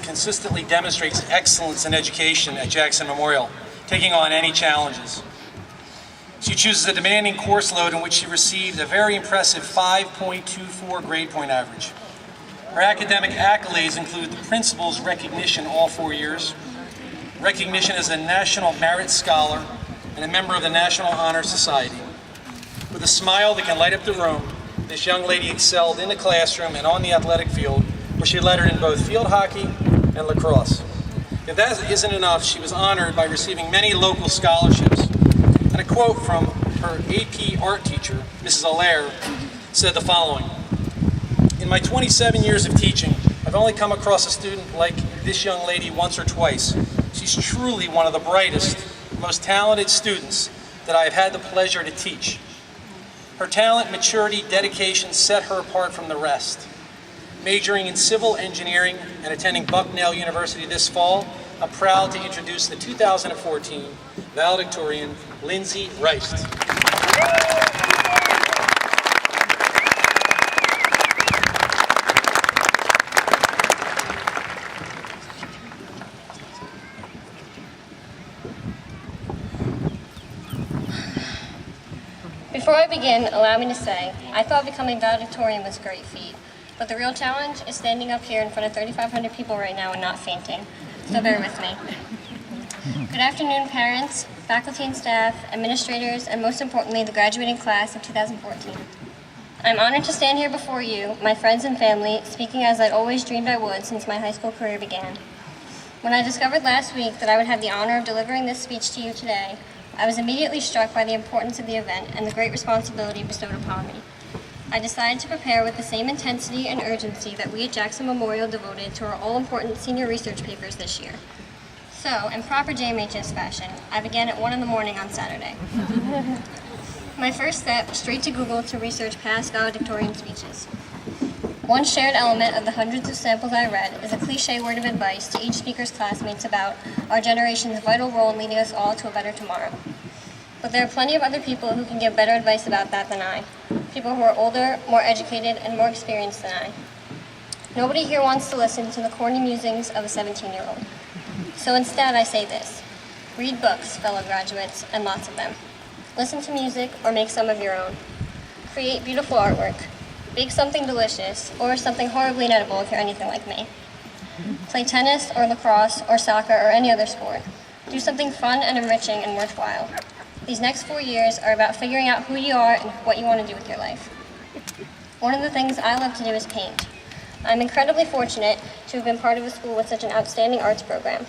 consistently demonstrates excellence in education at Jackson Memorial, taking on any challenges. She chooses a demanding course load in which she received a very impressive 5.24 grade point average. Her academic accolades include the principal's recognition all 4 years, recognition as a National Merit Scholar, and a member of the National Honor Society. With a smile that can light up the room, this young lady excelled in the classroom and on the athletic field, where she lettered in both field hockey and lacrosse. If that isn't enough, she was honored by receiving many local scholarships. And a quote from her AP art teacher, Mrs. Allaire, said the following: "In my 27 years of teaching, I've only come across a student like this young lady once or twice. She's truly one of the brightest, most talented students that I have had the pleasure to teach. Her talent, maturity, dedication set her apart from the rest. Majoring in civil engineering and attending Bucknell University this fall, I'm proud to introduce the 2014 valedictorian, Lindsey Rice." Before I begin, allow me to say, I thought becoming valedictorian was a great feat, but the real challenge is standing up here in front of 3,500 people right now and not fainting, so bear with me. Good afternoon, parents, faculty and staff, administrators, and most importantly, the graduating class of 2014. I'm honored to stand here before you, my friends and family, speaking as I'd always dreamed I would since my high school career began. When I discovered last week that I would have the honor of delivering this speech to you today, I was immediately struck by the importance of the event and the great responsibility bestowed upon me. I decided to prepare with the same intensity and urgency that we at Jackson Memorial devoted to our all-important senior research papers this year. So, in proper JMHS fashion, I began at 1 in the morning on Saturday. My first step, straight to Google to research past valedictorian speeches. One shared element of the hundreds of samples I read is a cliche word of advice to each speaker's classmates about our generation's vital role in leading us all to a better tomorrow. But there are plenty of other people who can give better advice about that than I. People who are older, more educated, and more experienced than I. Nobody here wants to listen to the corny musings of a 17-year-old. So instead I say this: read books, fellow graduates, and lots of them. Listen to music or make some of your own. Create beautiful artwork. Bake something delicious, or something horribly inedible if you're anything like me. Play tennis or lacrosse or soccer or any other sport. Do something fun and enriching and worthwhile. These next 4 years are about figuring out who you are and what you want to do with your life. One of the things I love to do is paint. I'm incredibly fortunate to have been part of a school with such an outstanding arts program.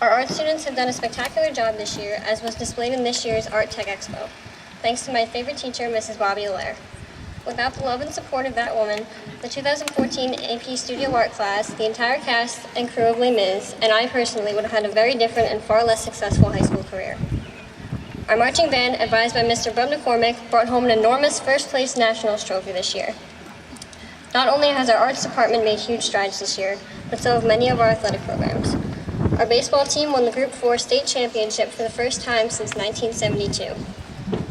Our art students have done a spectacular job this year, as was displayed in this year's Art Tech Expo, thanks to my favorite teacher, Mrs. Bobby Allaire. Without the love and support of that woman, the 2014 AP Studio Art class, the entire cast and crew of Les Mis, and I personally would have had a very different and far less successful high school career. Our marching band, advised by Mr. Bub McCormick, brought home an enormous first-place Nationals trophy this year. Not only has our arts department made huge strides this year, but so have many of our athletic programs. Our baseball team won the Group 4 state championship for the first time since 1972.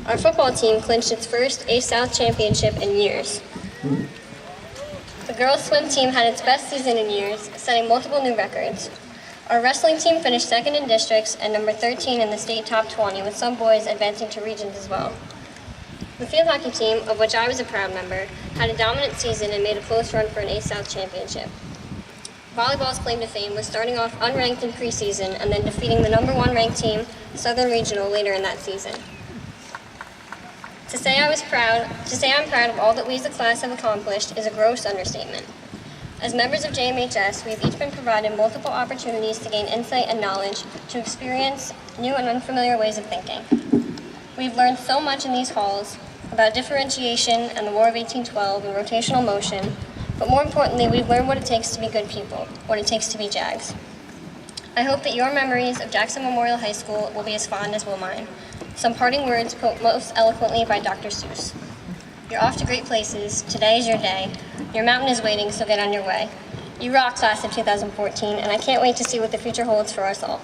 Our football team clinched its first A-South championship in years. The girls' swim team had its best season in years, setting multiple new records. Our wrestling team finished second in districts and number 13 in the state top 20, with some boys advancing to regions as well. The field hockey team, of which I was a proud member, had a dominant season and made a close run for an A-South championship. Volleyball's claim to fame was starting off unranked in preseason and then defeating the number 1 ranked team, Southern Regional, later in that season. To say I'm proud of all that we as a class have accomplished is a gross understatement. As members of JMHS, we have each been provided multiple opportunities to gain insight and knowledge, to experience new and unfamiliar ways of thinking. We've learned so much in these halls about differentiation and the War of 1812 and rotational motion, but more importantly, we've learned what it takes to be good people, what it takes to be Jags. I hope that your memories of Jackson Memorial High School will be as fond as will mine. Some parting words put most eloquently by Dr. Seuss. You're off to great places. Today is your day. Your mountain is waiting, so get on your way. You rock, class of 2014, and I can't wait to see what the future holds for us all.